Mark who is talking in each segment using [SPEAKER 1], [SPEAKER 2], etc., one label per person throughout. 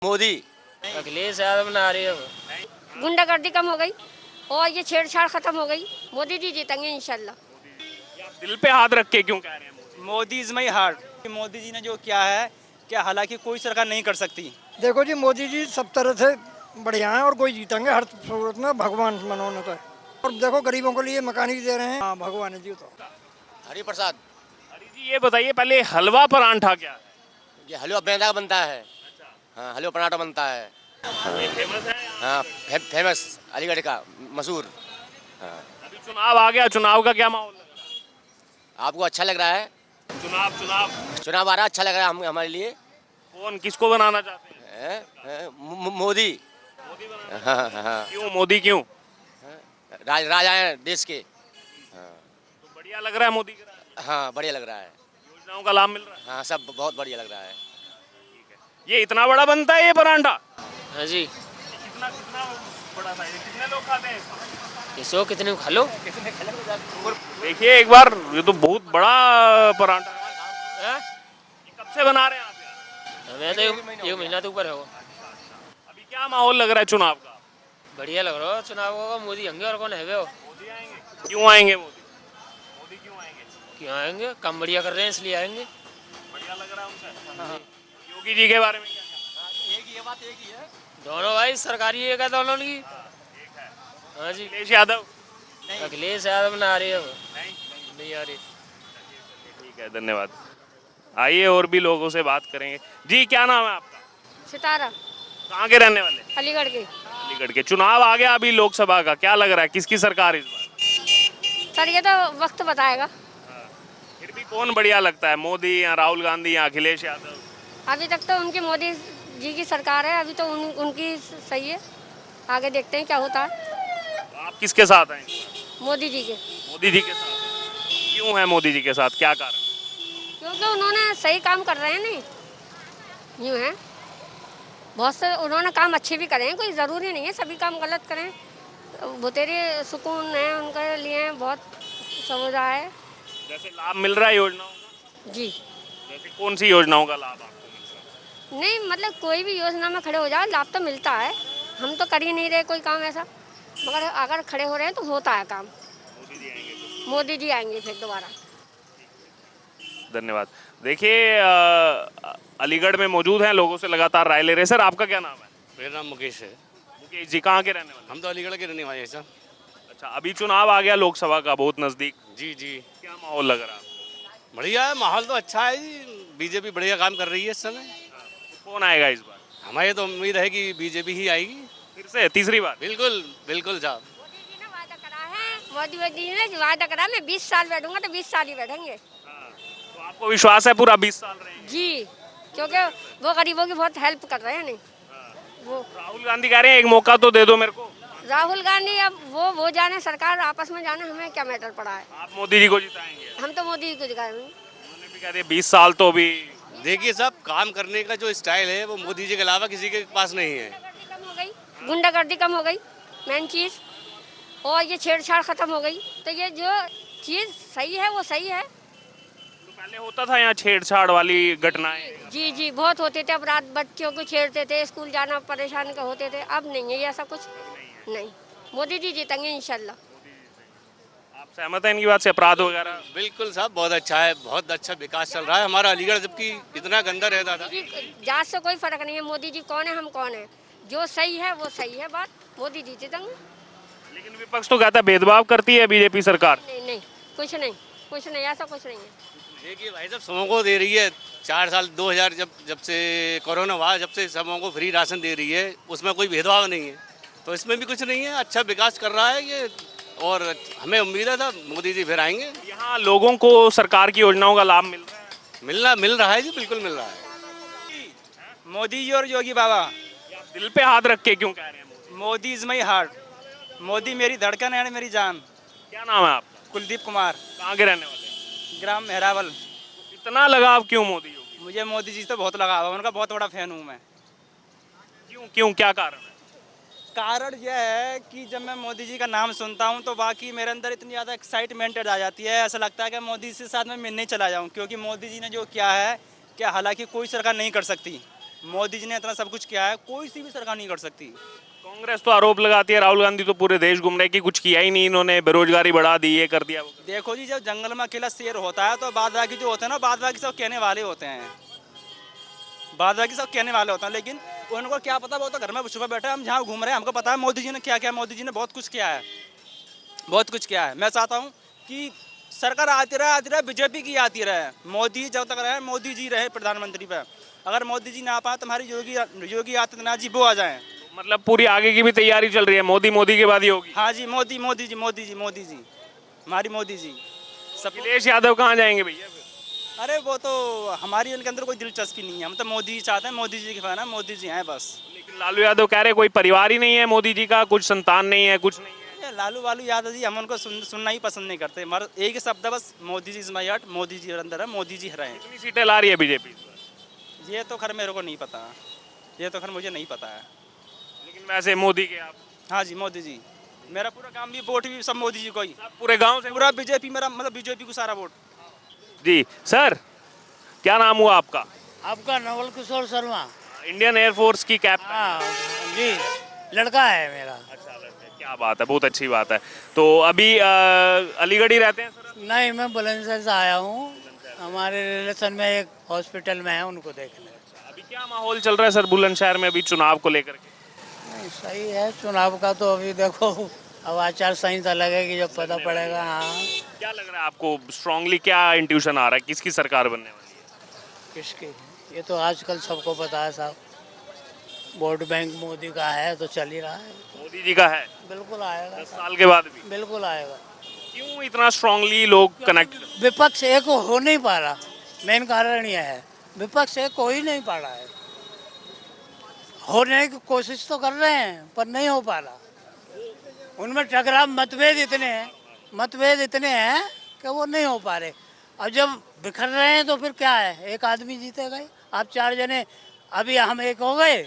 [SPEAKER 1] मोदी।
[SPEAKER 2] अखिलेश यादव बना रही है वो।
[SPEAKER 3] गुंडागर्दी कम हो गई और ये छेड़छाड़ खत्म हो गई। मोदी जी जीतेंगे इंशाल्लाह।
[SPEAKER 4] दिल पे हाथ रख के क्यों कह रहे हैं?
[SPEAKER 5] Modi is my heart. Modi ji ने जो किया है क्या हालांकि कोई सरकार नहीं कर सकती।
[SPEAKER 6] देखो जी, मोदी जी सब तरह से बढ़िया हैं और कोई जीतेंगे हर सूरत में। भगवान मनोने तो है। और देखो गरीबों के लिए मकान भी दे रहे हैं। हाँ, भगवान है जी। तो
[SPEAKER 1] हरि प्रसाद।
[SPEAKER 4] हरी जी ये बताइए पहले हलवा परांठा क्या है?
[SPEAKER 1] ये हलवा मैदा का बनता है। हाँ, हलवा पराठा बनता है।
[SPEAKER 4] ये फेमस है यहाँ?
[SPEAKER 1] हाँ, फेमस अलीगढ़ का मशहूर। हाँ।
[SPEAKER 4] अभी चुनाव आ गया, चुनाव का क्या माहौल लग रहा
[SPEAKER 1] आपको अच्छा लग रहा है?
[SPEAKER 4] है? चुनाव
[SPEAKER 1] चुनाव आ रहा अच्छा लग रहा है हमारे लिए।
[SPEAKER 4] कौन किसको बनाना चाहते हैं?
[SPEAKER 1] मोदी।
[SPEAKER 4] मोदी बनाना।
[SPEAKER 1] हाँ हाँ।
[SPEAKER 4] क्यों मोदी क्यों?
[SPEAKER 1] राजा हैं देश के। हाँ
[SPEAKER 4] तो बढ़िया लग रहा है मोदी का राज?
[SPEAKER 1] हाँ, बढ़िया लग रहा है।
[SPEAKER 4] योजनाओं का लाभ मिल रहा है?
[SPEAKER 1] हाँ, सब बहुत बढ़िया लग रहा है।
[SPEAKER 4] ये इतना बड़ा बनता है ये परांठा?
[SPEAKER 2] हाँ जी।
[SPEAKER 4] कितना कितना बड़ा साइज है? कितने लोग खाते हैं इसको?
[SPEAKER 2] इसको कितने खा लो।
[SPEAKER 4] देखिए एक बार, ये तो बहुत बड़ा परांठा है। ये कब से बना रहे हैं आप यार?
[SPEAKER 2] हमें तो एक महीना तो ऊपर है वो।
[SPEAKER 4] अभी क्या माहौल लग रहा है चुनाव का?
[SPEAKER 2] बढ़िया लग रहा है चुनाव होगा। मोदी होंगे और कौन है वो।
[SPEAKER 4] मोदी आएंगे। क्यों आएंगे मोदी? मोदी क्यों आएंगे?
[SPEAKER 2] क्यों आएंगे? काम बढ़िया कर रहे हैं इसलिए आएंगे।
[SPEAKER 4] बढ़िया लग रहा है उनसे। योगी जी के बारे में क्या कहना?
[SPEAKER 1] एक ही बात, एक ही है।
[SPEAKER 2] दोनों भाई सरकारी एक है दोनों की। हाँ जी।
[SPEAKER 4] अखिलेश यादव?
[SPEAKER 2] अखिलेश यादव बना रही है वो। नहीं आ रही।
[SPEAKER 4] ठीक है, धन्यवाद। आइए और भी लोगों से बात करेंगे। जी क्या नाम है आपका?
[SPEAKER 3] सितारा
[SPEAKER 4] कहाँ के रहने वाले?
[SPEAKER 3] अलीगढ़ के।
[SPEAKER 4] अलीगढ़ के। चुनाव आ गया अभी लोकसभा का, क्या लग रहा है किसकी सरकार इस बार?
[SPEAKER 3] सर ये तो वक्त बताएगा।
[SPEAKER 4] फिर भी कौन बढ़िया लगता है, मोदी या राहुल गांधी या अखिलेश यादव?
[SPEAKER 3] अभी तक तो उनकी मोदी जी की सरकार है। अभी तो उनकी सही है। आगे देखते हैं क्या होता है।
[SPEAKER 4] तो आप किसके साथ हैं?
[SPEAKER 3] मोदी जी के।
[SPEAKER 4] मोदी जी के साथ। क्यों है मोदी जी के साथ, क्या कारण?
[SPEAKER 3] क्योंकि उन्होंने सही काम कर रहे हैं। नहीं यूँ है, बहुत से उन्होंने काम अच्छे भी करे हैं। कोई ज़रूरी नहीं है सभी काम गलत करें। बतेरे सुकून है उनके लिए बहुत सुविधा है।
[SPEAKER 4] जैसे लाभ मिल रहा है योजनाओं का?
[SPEAKER 3] जी
[SPEAKER 4] जैसे कौन सी योजनाओं का लाभ आपको मिल रहा है?
[SPEAKER 3] नहीं, मतलब कोई भी योजना में खड़े हो जाओ लाभ तो मिलता है। हम तो कर ही नहीं रहे कोई काम ऐसा, मगर अगर खड़े हो रहे हैं तो होता है काम।
[SPEAKER 4] मोदी जी आएंगे तो।
[SPEAKER 3] मोदी जी आएंगे फिर दोबारा।
[SPEAKER 4] धन्यवाद। देखिए अलीगढ़ में मौजूद हैं, लोगों से लगातार राय ले रहे हैं। सर आपका क्या नाम है?
[SPEAKER 7] मेरा नाम मुकेश है।
[SPEAKER 4] मुकेश जी कहाँ के रहने वाले?
[SPEAKER 7] हम तो अलीगढ़ के रहने वाले हैं सर।
[SPEAKER 4] अच्छा, अभी चुनाव आ गया लोकसभा का, बहुत नजदीक।
[SPEAKER 7] जी जी।
[SPEAKER 4] क्या माहौल लग रहा है?
[SPEAKER 7] बढ़िया है, माहौल तो अच्छा है जी। बीजेपी बढ़िया काम कर रही है इस समय।
[SPEAKER 4] कौन आएगा इस बार?
[SPEAKER 7] हमारी तो उम्मीद है कि बीजेपी ही आएगी।
[SPEAKER 4] फिर से तीसरी बार?
[SPEAKER 7] बिल्कुल बिल्कुल साहब।
[SPEAKER 3] मोदी जी ने वादा करा है। मोदी जी ने वादा करा मैं 20 साल बैठूंगा तो 20 साल ही बैठेंगे।
[SPEAKER 4] तो आपको विश्वास है पूरा 20 साल रहेंगे?
[SPEAKER 3] जी, क्योंकि वो गरीबों की बहुत हेल्प कर रहे हैं। नहीं वो
[SPEAKER 4] राहुल गांधी कह रहे हैं एक मौका तो दे दो मेरे को।
[SPEAKER 3] राहुल गांधी अब वो जाने, सरकार आपस में जाने, हमें क्या मैटर पड़ा है।
[SPEAKER 4] आप मोदी जी को जिताएंगे?
[SPEAKER 3] हम तो मोदी जी को दिखाएंगे।
[SPEAKER 4] उन्होंने भी कह दिया 20 साल तो भी।
[SPEAKER 7] देखिए साहब, काम करने का जो स्टाइल है वो मोदी जी के अलावा किसी के पास नहीं है।
[SPEAKER 3] कम हो गई, गुंडागर्दी कम हो गई, मेन चीज़, और ये छेड़छाड़ खत्म हो गई। तो ये जो चीज़ सही है वो सही है।
[SPEAKER 4] तो पहले होता था यहाँ छेड़छाड़ वाली घटनाएं?
[SPEAKER 3] जी जी, बहुत होते थे। अब रात बच्चों को छेड़ते थे, स्कूल जाना परेशान का होते थे। अब नहीं है ये ऐसा कुछ नहीं। मोदी जी जीतेंगे इंशाल्लाह।
[SPEAKER 4] आप सहमत हैं इनकी बात से? अपराध वगैरह?
[SPEAKER 7] बिल्कुल साहब, बहुत अच्छा है, बहुत अच्छा विकास चल रहा है हमारा अलीगढ़, जबकि इतना गंदा रहता था।
[SPEAKER 3] जात से कोई फर्क नहीं है। मोदी जी कौन है, हम कौन है। जो सही है वो सही है बात। मोदी जी जीतेंगे।
[SPEAKER 4] लेकिन विपक्ष तो कहता है भेदभाव करती है बीजेपी सरकार।
[SPEAKER 3] नहीं नहीं, कुछ नहीं, ऐसा कुछ नहीं है।
[SPEAKER 7] देखिए भाई साहब, सबों को दे रही है 4 साल 2000 जब से कोरोना हुआ, जब से सबों को फ्री राशन दे रही है, उसमें कोई भेदभाव नहीं है। तो इसमें भी कुछ नहीं है, अच्छा विकास कर रहा है ये, और हमें उम्मीद है था मोदी जी फिर आएंगे।
[SPEAKER 4] यहाँ लोगों को सरकार की योजनाओं का लाभ मिल रहा है?
[SPEAKER 7] मिल रहा है जी, बिल्कुल मिल रहा है।
[SPEAKER 5] मोदी जी और योगी बाबा।
[SPEAKER 4] दिल पे हाथ रख के क्यों कह रहे हैं?
[SPEAKER 5] Modi is my heart. Modi मेरी धड़कन है, मेरी जान।
[SPEAKER 4] क्या नाम है आपका?
[SPEAKER 5] कुलदीप कुमार,
[SPEAKER 4] कहाँ के रहने वाले हैं?
[SPEAKER 5] ग्राम मेहरावल।
[SPEAKER 4] इतना लगाव क्यों मोदी योगी?
[SPEAKER 5] मुझे मोदी जी से तो बहुत लगाव है, उनका बहुत बड़ा फैन हूँ मैं।
[SPEAKER 4] क्यों क्या कारण है?
[SPEAKER 5] कारण यह है कि जब मैं मोदी जी का नाम सुनता हूं तो बाकी मेरे अंदर इतनी ज़्यादा एक्साइटमेंट आ जाती है। ऐसा लगता है कि मोदी जी के साथ मैं मिलने चला जाऊं, क्योंकि मोदी जी ने जो किया है क्या हालांकि कोई सरकार नहीं कर सकती। मोदी जी ने इतना सब कुछ किया है, कोई सी भी सरकार नहीं कर सकती।
[SPEAKER 4] कांग्रेस तो आरोप लगाती है राहुल गांधी तो पूरे देश घूम रहे कि कुछ किया ही नहीं इन्होंने, बेरोजगारी बढ़ा दी, ये कर दिया वो कर
[SPEAKER 5] देखो जी, जब जंगल में अकेला शेर होता है तो बाद बाकी जो होते हैं ना, बाद बाकी सब कहने वाले होते हैं, बाद बाकी सब कहने वाले होते हैं। लेकिन उनको क्या पता, वो तो घर में सुबह बैठे, हम जहाँ घूम रहे हैं हमको पता है मोदी जी ने क्या किया। मोदी जी ने बहुत कुछ किया है, बहुत कुछ किया है। मैं चाहता हूँ कि सरकार आती रहे, बीजेपी की आती रहे, मोदी जब तक रहे, मोदी जी रहे प्रधानमंत्री पे। अगर मोदी जी ना आ पाए तो हमारी योगी आदित्यनाथ जी वो आ जाएं।
[SPEAKER 4] दिया। मतलब पूरी आगे की भी तैयारी चल रही है, मोदी के बाद ही होगी।
[SPEAKER 5] हाँ जी, मोदी जी, हमारी मोदी जी सब।
[SPEAKER 4] अखिलेश यादव कहाँ जाएंगे भैया फिर?
[SPEAKER 5] अरे वो तो हमारी उनके अंदर कोई दिलचस्पी नहीं है, हम तो मोदी जी चाहते हैं, मोदी जी के फैन है, मोदी जी हैं बस।
[SPEAKER 4] लेकिन लालू यादव कह रहे कोई परिवार ही नहीं है मोदी जी का, कुछ संतान नहीं है, कुछ नहीं है।
[SPEAKER 5] ये लालू वालू यादव जी हम उनको सुनना ही पसंद नहीं करते। मगर एक ही शब्द है बस, Modi ji is my heart, Modi जी अंदर है, मोदी जी हराएं।
[SPEAKER 4] कितनी सीटें ला रही है बीजेपी?
[SPEAKER 5] ये तो खैर मेरे को नहीं पता, ये तो खैर मुझे नहीं पता है।
[SPEAKER 4] लेकिन वैसे मोदी के आप
[SPEAKER 5] हाँ जी, मोदी जी, मेरा पूरा काम भी वोट भी सब मोदी जी को ही,
[SPEAKER 4] सब पूरे गांव से
[SPEAKER 5] पूरा बीजेपी, मेरा मतलब बीजेपी को सारा वोट।
[SPEAKER 4] जी सर, क्या नाम हुआ आपका?
[SPEAKER 8] आपका नवल किशोर शर्मा।
[SPEAKER 4] इंडियन एयरफोर्स की कैप्टन।
[SPEAKER 8] हाँ जी, लड़का है मेरा।
[SPEAKER 4] अच्छा लगता है, क्या बात है, बहुत अच्छी बात है। तो अभी अलीगढ़ ही रहते हैं सर?
[SPEAKER 8] नहीं, मैं बुलंदशहर से आया हूँ, हमारे रिलेशन में एक हॉस्पिटल में है, उनको देखने।
[SPEAKER 4] अभी क्या माहौल चल रहा है सर बुलंदशहर में अभी चुनाव को लेकर के?
[SPEAKER 8] नहीं, सही है चुनाव का तो अभी देखो, अब आचार संहिता लगेगी जब पता पड़ेगा। हाँ,
[SPEAKER 4] क्या लग रहा है आपको, स्ट्रांगली क्या इंट्यूशन आ रहा है, किसकी सरकार बनने वाली है?
[SPEAKER 8] किसकी? ये तो आजकल सबको पता है साहब, वोट बैंक मोदी का है तो चल ही रहा है।
[SPEAKER 4] मोदी जी का है?
[SPEAKER 8] बिल्कुल आएगा,
[SPEAKER 4] 10 साल के बाद भी?
[SPEAKER 8] बिल्कुल आएगा।
[SPEAKER 4] क्यों इतना स्ट्रांगली लोग कनेक्टेड?
[SPEAKER 8] विपक्ष एक हो नहीं पा रहा, मेन कारण यह है, विपक्ष एक हो ही नहीं पा रहा है। होने की कोशिश तो कर रहे हैं पर नहीं हो पा रहा, उनमें टकराव मतभेद इतने हैं कि वो नहीं हो पा रहे। अब जब बिखर रहे हैं तो फिर क्या है, एक आदमी जीतेगा ही। आप 4 जने, अभी हम एक हो गए,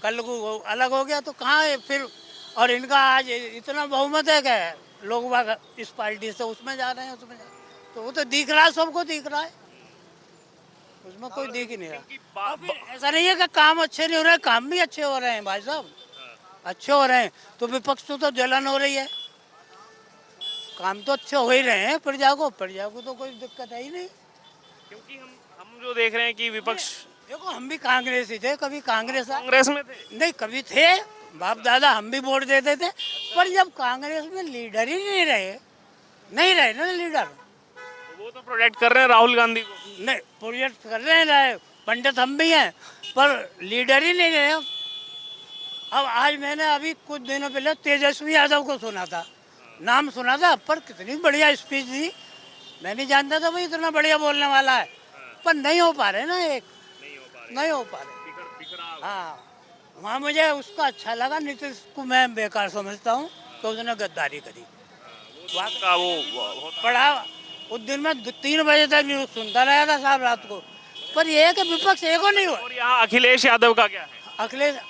[SPEAKER 8] कल को अलग हो गया तो कहाँ है फिर। और इनका आज इतना बहुमत है कि लोग बाग इस पार्टी से उसमें जा रहे हैं, उसमें जा रहे हैं। तो वो तो दिख रहा है, सबको दिख रहा है, उसमें कोई दिख ही नहीं रहा। और फिर ऐसा नहीं है कि काम अच्छे नहीं हो रहे, काम भी अच्छे हो रहे हैं भाई साहब, अच्छे हो रहे हैं। तो विपक्ष तो जलन हो रही है, काम तो अच्छे हो ही रहे हैं, प्रजा को तो कोई दिक्कत है ही नहीं।
[SPEAKER 4] क्योंकि हम जो देख रहे हैं कि विपक्ष,
[SPEAKER 8] देखो हम भी कांग्रेस ही थे, कभी कांग्रेस
[SPEAKER 4] में थे,
[SPEAKER 8] नहीं कभी थे, बाप दादा हम भी वोट देते थे। पर जब कांग्रेस में लीडर ही नहीं रहे ना लीडर,
[SPEAKER 4] तो वो तो प्रोटेक्ट कर रहे हैं राहुल गांधी को।
[SPEAKER 8] नहीं प्रोजेक्ट कर रहे हैं, पंडित हम भी हैं, पर लीडर ही नहीं रहे। अब आज मैंने अभी कुछ दिनों पहले तेजस्वी यादव को सुना था, नाम सुना था, पर कितनी बढ़िया स्पीच दी। मैं नहीं जानता था भाई इतना बढ़िया बोलने वाला है, पर नहीं हो पा रहे ना, नहीं हो पा रहे। हाँ, वहाँ मुझे उसका अच्छा लगा, नीतीश को मैं बेकार समझता हूँ तो उसने गद्दारी करी।
[SPEAKER 4] का वो
[SPEAKER 8] पढ़ा उस दिन में 3 बजे तक न्यूज सुनता रहा था साहब रात को, पर यह है कि विपक्ष एको नहीं हुआ।
[SPEAKER 4] और यहाँ अखिलेश यादव का क्या है?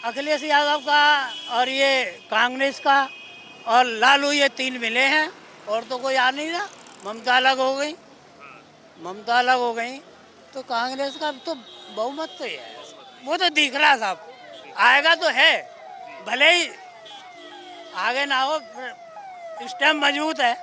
[SPEAKER 8] अखिलेश यादव का और ये कांग्रेस का और लालू, ये 3 मिले हैं, और तो कोई आ नहीं रहा। ममता अलग हो गई तो कांग्रेस का तो बहुमत तो है, वो तो दिख रहा साहब, आएगा तो है, भले ही आगे ना हो, इस टाइम मजबूत है।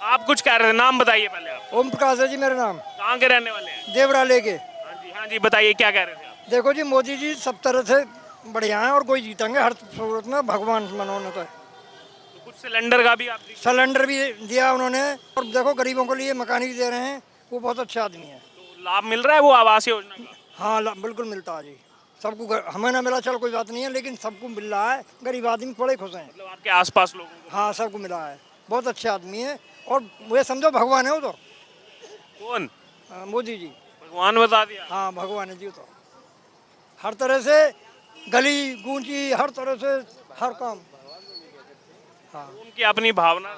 [SPEAKER 4] आप कुछ कह रहे थे, नाम बताइए पहले आप।
[SPEAKER 6] ओम प्रकाश है जी मेरा नाम।
[SPEAKER 4] कहाँ के रहने वाले हैं?
[SPEAKER 6] देवरा लेके।
[SPEAKER 4] हाँ जी बताइए, क्या कह रहे थे आप?
[SPEAKER 6] देखो जी, मोदी जी सब तरह से बढ़िया हैं और कोई जीतेंगे हर सूरत में, भगवान मनोने तो है।
[SPEAKER 4] तो कुछ सिलेंडर का भी आप
[SPEAKER 6] सिलेंडर भी दिया उन्होंने, और देखो गरीबों के लिए मकान भी दे रहे हैं, वो बहुत अच्छा आदमी है।
[SPEAKER 4] तो लाभ मिल रहा है वो आवास योजना का?
[SPEAKER 6] हाँ बिल्कुल मिलता है जी सबको, हमें ना मिला चल कोई बात नहीं है, लेकिन सबको मिल रहा है, गरीब आदमी बड़े खुश हैं।
[SPEAKER 4] मतलब आपके आसपास लोगों को?
[SPEAKER 6] हाँ सबको मिला है, बहुत अच्छे आदमी है, और मुझे समझो भगवान है वो तो।
[SPEAKER 4] कौन?
[SPEAKER 6] मोदी जी
[SPEAKER 4] भगवान बता दिया?
[SPEAKER 6] हाँ भगवान है जी तो, हर तरह से गली गूंजी, हर तरह से हर काम। हाँ
[SPEAKER 4] उनकी अपनी भावना।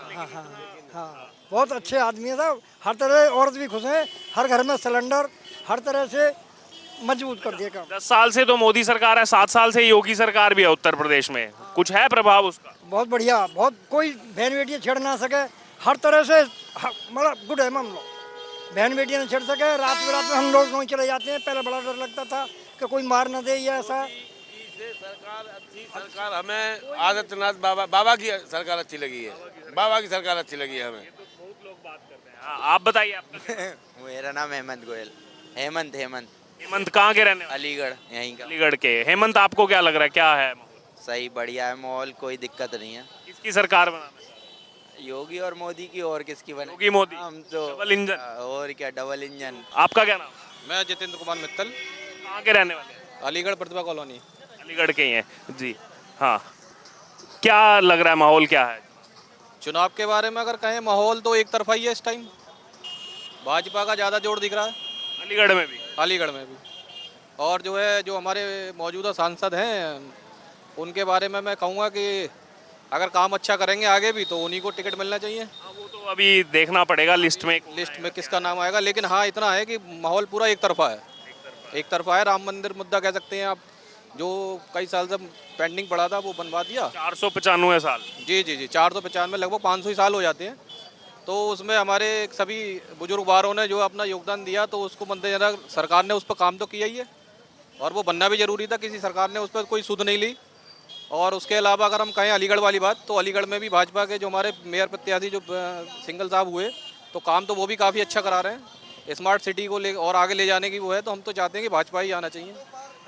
[SPEAKER 6] हाँ बहुत अच्छे आदमी है साहब, हर तरह औरत भी खुश हैं, हर घर में सिलेंडर, हर तरह से मजबूत कर दिया काम।
[SPEAKER 4] 10 साल से तो मोदी सरकार है, 7 साल से योगी सरकार भी है उत्तर प्रदेश में, कुछ है प्रभाव उसका?
[SPEAKER 6] बहुत बढ़िया, बहुत, कोई बहन बेटियाँ छेड़ ना सके, हर तरह से मतलब गुड है हम लोग, बहन बेटियाँ नहीं छेड़ सके। रात में हम लोग वहीं चले जाते हैं, पहले बड़ा डर लगता था कि कोई मार न दे या ऐसा।
[SPEAKER 9] सरकार हमें आदित्यनाथ बाबा की सरकार अच्छी लगी है, बाबा की सरकार अच्छी लगी है हमें।
[SPEAKER 4] आप बताइए आपका।
[SPEAKER 10] मेरा नाम हेमंत गोयल। हेमंत हेमंत
[SPEAKER 4] हेमंत कहाँ के रहने वाले?
[SPEAKER 10] अलीगढ़ यहीं का।
[SPEAKER 4] अलीगढ़ के। हेमंत आपको क्या लग रहा है, क्या है माहौल?
[SPEAKER 10] सही बढ़िया है माहौल, कोई दिक्कत नहीं है।
[SPEAKER 4] किसकी सरकार बनाना है?
[SPEAKER 10] योगी और मोदी की, और किसकी बने?
[SPEAKER 4] योगी मोदी।
[SPEAKER 10] हम तो
[SPEAKER 4] डबल इंजन।
[SPEAKER 10] और क्या, डबल इंजन।
[SPEAKER 4] आपका क्या नाम?
[SPEAKER 5] मैं जितेंद्र कुमार मित्तल,
[SPEAKER 4] कहाँ के रहने वाले हैं?
[SPEAKER 5] अलीगढ़ प्रतिभा कॉलोनी।
[SPEAKER 4] अलीगढ़ के ही हैं जी। हाँ, क्या लग रहा है, माहौल क्या है?
[SPEAKER 5] चुनाव के बारे में अगर कहें, माहौल तो एक तरफा ही है इस टाइम, भाजपा का ज़्यादा जोर दिख रहा है
[SPEAKER 4] अलीगढ़ में भी।
[SPEAKER 5] अलीगढ़ में भी। और जो है, जो हमारे मौजूदा सांसद हैं, उनके बारे में मैं कहूँगा कि अगर काम अच्छा करेंगे आगे भी तो उन्हीं को टिकट मिलना चाहिए।
[SPEAKER 4] वो तो अभी देखना पड़ेगा लिस्ट में
[SPEAKER 5] किसका नाम आएगा, लेकिन हाँ इतना है कि माहौल पूरा एक तरफा है। एक तरफा है। राम मंदिर मुद्दा कह सकते हैं आप, जो कई साल से पेंडिंग पड़ा था वो बनवा दिया।
[SPEAKER 4] 495 साल।
[SPEAKER 5] जी, 495, लगभग 500 ही साल हो जाते हैं। तो उसमें हमारे सभी बुजुर्गवारों ने जो अपना योगदान दिया, तो उसको मद्देनजर सरकार ने उस पर काम तो किया ही है, और वो बनना भी ज़रूरी था। किसी सरकार ने उस पर कोई सुध नहीं ली। और उसके अलावा अगर हम कहें अलीगढ़ वाली बात, तो अलीगढ़ में भी भाजपा के जो हमारे मेयर प्रत्याशी जो सिंगल साहब हुए, तो काम तो वो भी काफ़ी अच्छा करा रहे हैं। स्मार्ट सिटी को ले और आगे ले जाने की वो है, तो हम तो चाहते हैं कि भाजपा ही आना चाहिए,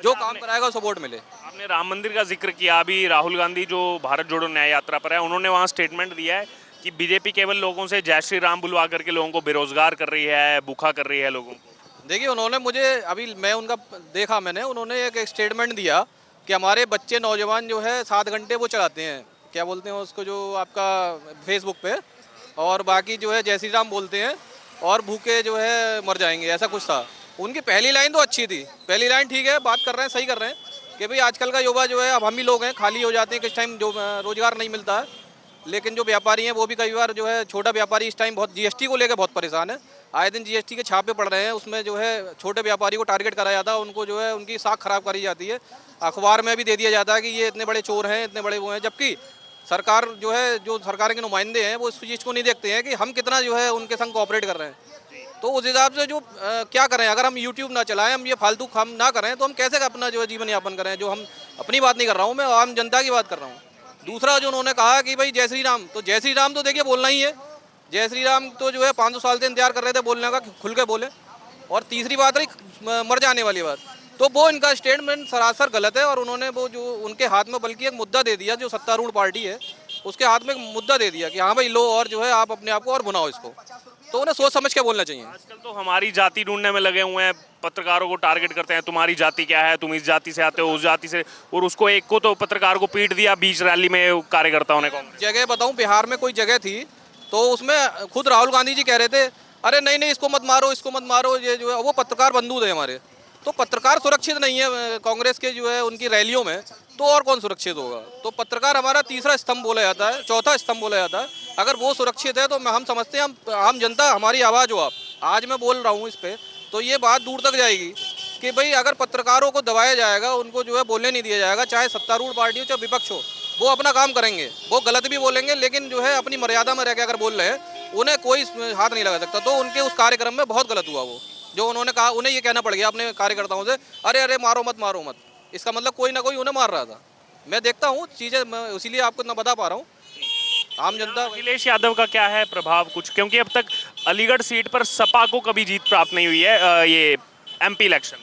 [SPEAKER 5] जो काम कराएगा उसको वोट मिले।
[SPEAKER 4] आपने राम मंदिर का जिक्र किया। अभी राहुल गांधी जो भारत जोड़ो न्याय यात्रा पर है, उन्होंने वहाँ स्टेटमेंट दिया है कि बीजेपी केवल लोगों से जय श्री राम बुलवा करके लोगों को बेरोजगार कर रही है, भूखा कर रही है लोगों को।
[SPEAKER 5] देखिए, उन्होंने मुझे अभी मैं उनका देखा, मैंने उन्होंने एक स्टेटमेंट दिया कि हमारे बच्चे नौजवान जो है 7 घंटे वो चलाते हैं, क्या बोलते हैं उसको, जो आपका फेसबुक पे, और बाकी जो है जय श्री राम बोलते हैं, और भूखे जो है मर जाएंगे, ऐसा कुछ था। उनकी पहली लाइन तो अच्छी थी, पहली लाइन ठीक है, बात कर रहे हैं, सही कर रहे हैं कि भाई आजकल का युवा जो है, अब हम ही लोग हैं, खाली हो जाते हैं किस टाइम, जो रोजगार नहीं मिलता है। लेकिन जो व्यापारी हैं वो भी कई बार जो है, छोटा व्यापारी इस टाइम बहुत जीएसटी को लेकर बहुत परेशान है। आए दिन जीएसटी के छापे पड़ रहे हैं, उसमें जो है छोटे व्यापारी को टारगेट कराया जाता है, उनको जो है उनकी साख खराब करी जाती है। अखबार में भी दे दिया जाता है कि ये इतने बड़े चोर हैं, इतने बड़े वो हैं, जबकि सरकार जो है, जो सरकार के नुमाइंदे हैं, वो इस चीज़ को नहीं देखते हैं कि हम कितना जो है उनके संग कोऑपरेट कर रहे हैं। तो उस हिसाब से जो क्या करें, अगर हम यूट्यूब ना चलाएं, हम ये फालतू काम ना करें, तो हम कैसे अपना जो है जीवन यापन करें। जो हम अपनी बात नहीं कर रहा हूँ, मैं आम जनता की बात कर रहा हूँ। दूसरा जो उन्होंने कहा कि भाई जय श्री राम, तो जय श्री राम तो देखिए बोलना ही है। जय श्री राम तो जो है 500 साल से इंतजार कर रहे थे बोलने का, खुल के बोले। और तीसरी बात रही मर जाने वाली बात, तो वो इनका स्टेटमेंट सरासर गलत है। और उन्होंने वो जो उनके हाथ में बल्कि एक मुद्दा दे दिया, जो सत्तारूढ़ पार्टी है उसके हाथ में एक मुद्दा दे दिया कि हाँ भाई लो, और जो है आप अपने आप को और भुनाओ इसको। तो उन्हें सोच समझ के बोलना चाहिए।
[SPEAKER 4] आजकल तो हमारी जाति ढूंढने में लगे हुए हैं, पत्रकारों को टारगेट करते हैं, तुम्हारी जाति क्या है, तुम इस जाति से आते हो, उस जाति से, और उसको एक को तो पत्रकार को पीट दिया बीच रैली में कार्यकर्ताओं ने।
[SPEAKER 5] जगह बताऊं, बिहार में कोई जगह थी, तो उसमें खुद राहुल गांधी जी कह रहे थे, अरे नहीं नहीं इसको मत मारो, इसको मत मारो, ये जो है वो पत्रकार बंधु थे हमारे। तो पत्रकार सुरक्षित नहीं है कांग्रेस के जो है उनकी रैलियों में, तो और कौन सुरक्षित होगा। तो पत्रकार हमारा तीसरा स्तंभ बोला जाता है, चौथा स्तंभ बोला जाता है। अगर वो सुरक्षित है तो हम समझते हैं, हम आम जनता, हमारी आवाज़ हो आप, आज मैं बोल रहा हूँ इस पर, तो ये बात दूर तक जाएगी कि भाई अगर पत्रकारों को दबाया जाएगा, उनको जो है बोलने नहीं दिया जाएगा, चाहे सत्तारूढ़ पार्टी हो चाहे विपक्ष हो, वो अपना काम करेंगे, वो गलत भी बोलेंगे, लेकिन जो है अपनी मर्यादा में रह के अगर बोल रहे हैं, उन्हें कोई हाथ नहीं लगा सकता। तो उनके उस कार्यक्रम में बहुत गलत हुआ वो, जो उन्होंने कहा, उन्हें ये कहना पड़ गया अपने कार्यकर्ताओं से, अरे अरे मारो मत, मारो मत। इसका मतलब कोई ना कोई उन्हें मार रहा था। मैं देखता हूँ चीज़ें, मैं इसीलिए आपको इतना बता पा रहा हूँ। आम जनता,
[SPEAKER 4] अखिलेश यादव का क्या है प्रभाव कुछ, क्योंकि अब तक अलीगढ़ सीट पर सपा को कभी जीत प्राप्त नहीं हुई है ये एमपी इलेक्शन।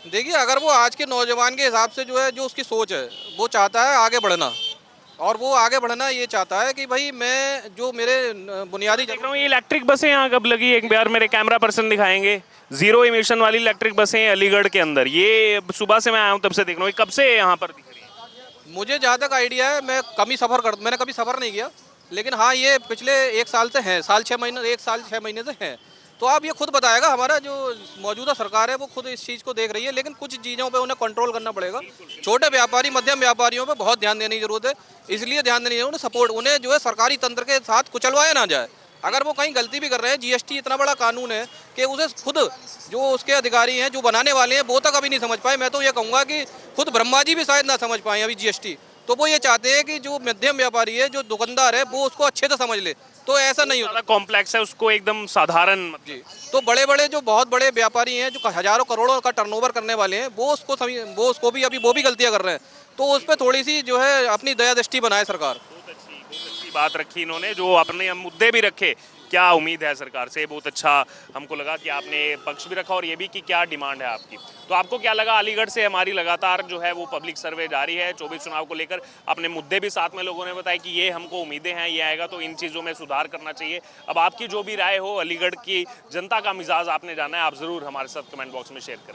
[SPEAKER 5] देखिए, अगर वो आज के नौजवान के हिसाब से जो है, जो उसकी सोच है, वो चाहता है आगे बढ़ना, और वो आगे बढ़ना ये चाहता है कि भाई मैं जो मेरे बुनियादी
[SPEAKER 4] देख रहा हूँ, ये इलेक्ट्रिक बसें यहाँ कब लगी, एक बार मेरे कैमरा पर्सन दिखाएंगे, 0 इमिशन वाली इलेक्ट्रिक बसें अलीगढ़ के अंदर। ये सुबह से मैं आया हूँ तब से देख रहा हूँ, कब से यहाँ पर दिख रही है?
[SPEAKER 5] मुझे जहाँ तक आइडिया है, मैं मैंने कभी सफ़र नहीं किया, लेकिन हाँ ये पिछले 1 साल से हैं, 1 साल 6 महीने से हैं। तो आप ये खुद बताएगा, हमारा जो मौजूदा सरकार है वो खुद इस चीज़ को देख रही है, लेकिन कुछ चीज़ों पे उन्हें कंट्रोल करना पड़ेगा। छोटे व्यापारी, मध्यम व्यापारियों पे बहुत ध्यान देने की जरूरत है, इसलिए ध्यान देनी है उन्हें सपोर्ट, उन्हें जो है सरकारी तंत्र के साथ कुचलवाया ना जाए। अगर वो कहीं गलती भी कर रहे हैं, जीएसटी इतना बड़ा कानून है कि उसे खुद जो उसके अधिकारी हैं, जो बनाने वाले हैं, वो तक अभी नहीं समझ पाए। मैं तो ये कहूँगा कि खुद ब्रह्मा जी भी शायद ना समझ पाए अभी जीएसटी। तो वो ये चाहते हैं कि जो मध्यम व्यापारी है, जो दुकानदार है, वो उसको अच्छे से समझ ले
[SPEAKER 11] तो ऐसा नहीं होता
[SPEAKER 4] ज़्यादा कॉम्प्लेक्स है, उसको एकदम साधारण
[SPEAKER 11] जी। तो बड़े बड़े जो बहुत बड़े व्यापारी हैं जो हजारों करोड़ों का टर्नओवर करने वाले हैं वो उसको भी अभी वो भी गलतियां कर रहे हैं, तो उस पर थोड़ी सी जो है अपनी दया दृष्टि बनाए सरकार।
[SPEAKER 4] बहुत अच्छी बात रखी इन्होंने, जो अपने मुद्दे भी रखे। क्या उम्मीद है सरकार से, बहुत अच्छा हमको लगा कि आपने पक्ष भी रखा और ये भी कि क्या डिमांड है आपकी। तो आपको क्या लगा? अलीगढ़ से हमारी लगातार जो है वो पब्लिक सर्वे जारी है 24 चुनाव को लेकर। अपने मुद्दे भी साथ में लोगों ने बताया कि ये हमको उम्मीदें हैं, ये आएगा तो इन चीज़ों में सुधार करना चाहिए। अब आपकी जो भी राय हो, अलीगढ़ की जनता का मिजाज आपने जाना है, आप ज़रूर हमारे साथ कमेंट बॉक्स में शेयर करें।